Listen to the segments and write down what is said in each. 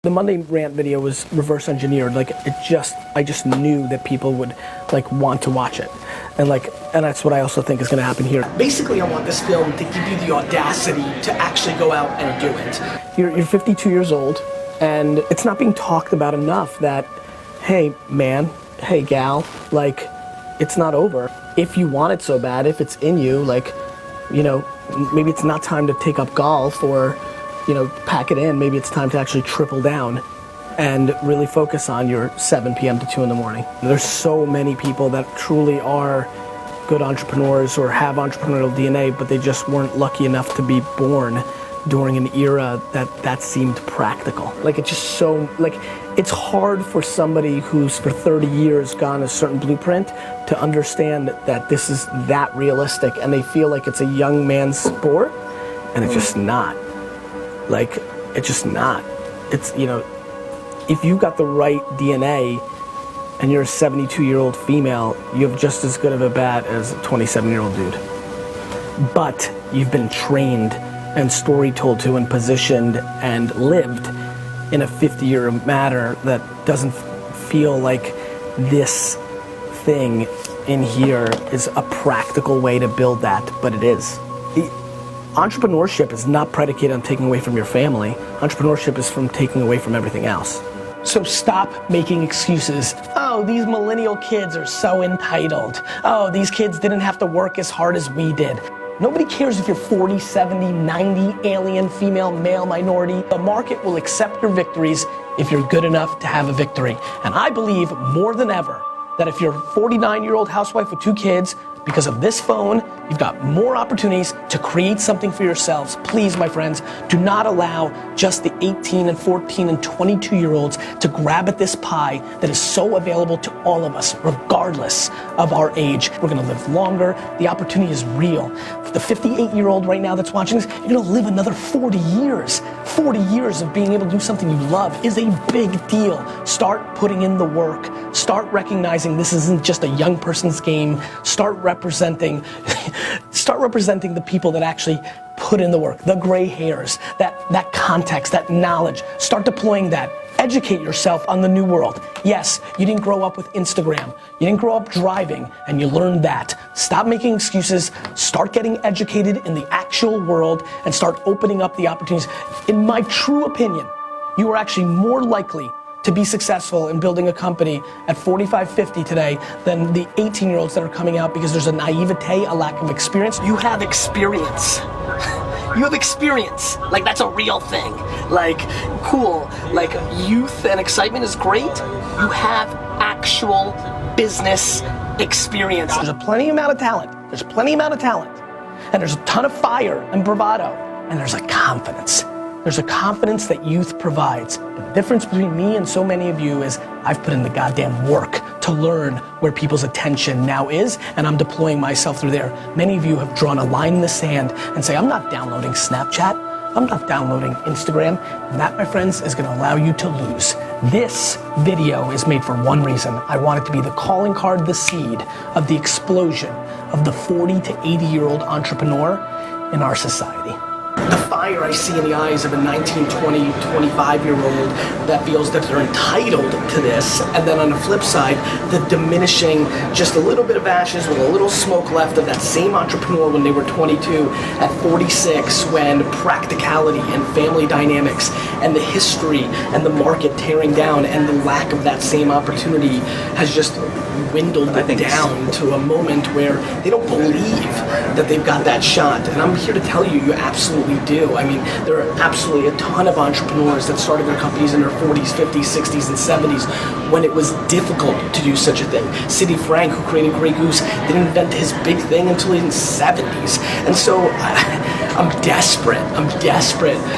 The Monday rant video was reverse engineered. Like I just knew that people would like want to watch it, and that's what I also think is going to happen here. Basically, I want this film to give you the audacity to actually go out and do it. You're 52 years old, and it's not being talked about enough that, hey man, hey gal, like it's not over. If you want it so bad, if it's in you, like, you know, maybe it's not time to take up golf or, you know, pack it in. Maybe it's time to actually triple down and really focus on your 7 p.m. to 2 in the morning. There's so many people that truly are good entrepreneurs or have entrepreneurial DNA, but they just weren't lucky enough to be born during an era that seemed practical. Like it's just so, like it's hard for somebody who's for 30 years gone a certain blueprint to understand that this is that realistic, and they feel like it's a young man's sport, and it's just not. Like, it's just not. It's, you know, if you got the right DNA and you're a 72-year-old female, you have just as good of a bat as a 27-year-old dude. But you've been trained and story told to and positioned and lived in a 50-year manner that doesn't feel like this thing in here is a practical way to build that, but it is. Entrepreneurship is not predicated on taking away from your family. Entrepreneurship is from taking away from everything else. So stop making excuses. Oh, these millennial kids are so entitled. Oh, these kids didn't have to work as hard as we did. Nobody cares if you're 40, 70, 90, alien, female, male, minority. The market will accept your victories if you're good enough to have a victory. And I believe more than ever that if you're a 49-year-old housewife with 2 kids, because of this phone, you've got more opportunities to create something for yourselves. Please, my friends, do not allow just the 18 and 14 and 22-year-olds to grab at this pie that is so available to all of us, regardless of our age. We're gonna live longer. The opportunity is real. For the 58-year-old right now that's watching this, you're gonna live another 40 years. 40 years of being able to do something you love is a big deal. Start putting in the work. Start recognizing this isn't just a young person's game. Start representing the people that actually put in the work, the gray hairs, that context, that knowledge. Start deploying that. Educate yourself on the new world. Yes, you didn't grow up with Instagram. You didn't grow up driving, and you learned that. Stop making excuses. Start getting educated in the actual world and start opening up the opportunities. In my true opinion, you are actually more likely to be successful in building a company at 45, 50 today than the 18-year-olds that are coming out because there's a naivete, a lack of experience. You have experience. You have experience. Like, that's a real thing. Like, cool. Like, youth and excitement is great. You have actual business experience. There's a plenty amount of talent. There's plenty amount of talent. And there's a ton of fire and bravado. And there's a confidence. There's a confidence that youth provides. The difference between me and so many of you is I've put in the goddamn work to learn where people's attention now is, and I'm deploying myself through there. Many of you have drawn a line in the sand and say, I'm not downloading Snapchat, I'm not downloading Instagram, and that, my friends, is gonna allow you to lose. This video is made for one reason. I want it to be the calling card, the seed of the explosion of the 40 to 80-year-old entrepreneur in our society. The fire I see in the eyes of a 19, 20, 25-year-old that feels that they're entitled to this, and then on the flip side, the diminishing, just a little bit of ashes with a little smoke left of that same entrepreneur when they were 22, at 46, when practicality and family dynamics and the history and the market tearing down and the lack of that same opportunity has just dwindled it down to a moment where they don't believe that they've got that shot. And I'm here to tell you, you absolutely do. I mean, there are absolutely a ton of entrepreneurs that started their companies in their 40s, 50s, 60s, and 70s when it was difficult to do such a thing. Sidney Frank, who created Grey Goose, didn't invent his big thing until in the 70s. And so I'm desperate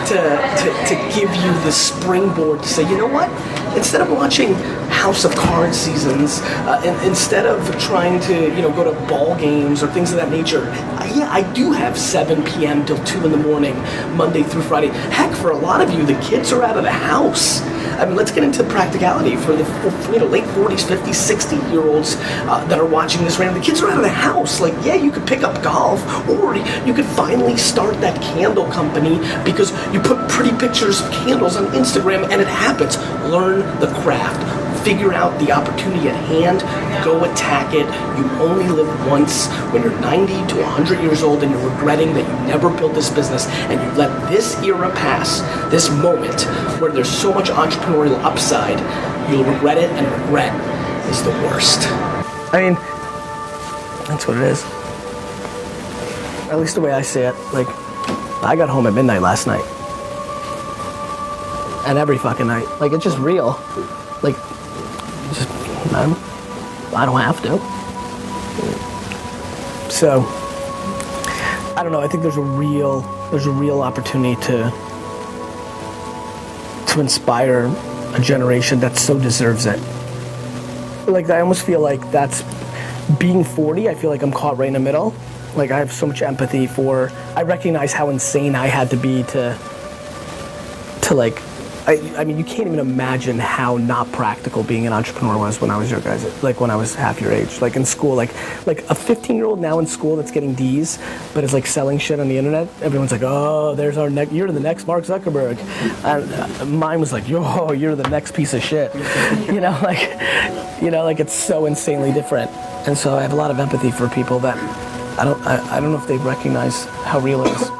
to give you the springboard to say, you know what? Instead of watching House of Cards seasons, instead of trying to, go to ball games or things of that nature. Yeah, I do have 7 p.m. till 2 in the morning, Monday through Friday. Heck, for a lot of you, the kids are out of the house. I mean, let's get into practicality for the late 40s, 50s, 60-year-olds that are watching this right now. The kids are out of the house. Like, yeah, you could pick up golf, or you could finally start that candle company because you put pretty pictures of candles on Instagram and it happens. Learn the craft. Figure out the opportunity at hand, go attack it. You only live once. When you're 90 to 100 years old and you're regretting that you never built this business and you let this era pass, this moment where there's so much entrepreneurial upside, you'll regret it, and regret is the worst. I mean, that's what it is. At least the way I see it. Like, I got home at midnight last night. And every fucking night. Like, it's just real. Like, just, I don't have to. So, I don't know. I think there's a real opportunity to inspire a generation that so deserves it. Like, I almost feel like that's being 40. I feel like I'm caught right in the middle. Like, I have so much empathy for. I recognize how insane I had to be to like. I mean, you can't even imagine how not practical being an entrepreneur was when I was your guys, like when I was half your age. Like in school, like a 15-year-old now in school that's getting D's, but is like selling shit on the internet. Everyone's like, oh, there's our next, you're the next Mark Zuckerberg. And mine was like, yo, you're the next piece of shit. Like it's so insanely different. And so I have a lot of empathy for people that I don't know if they recognize how real it is.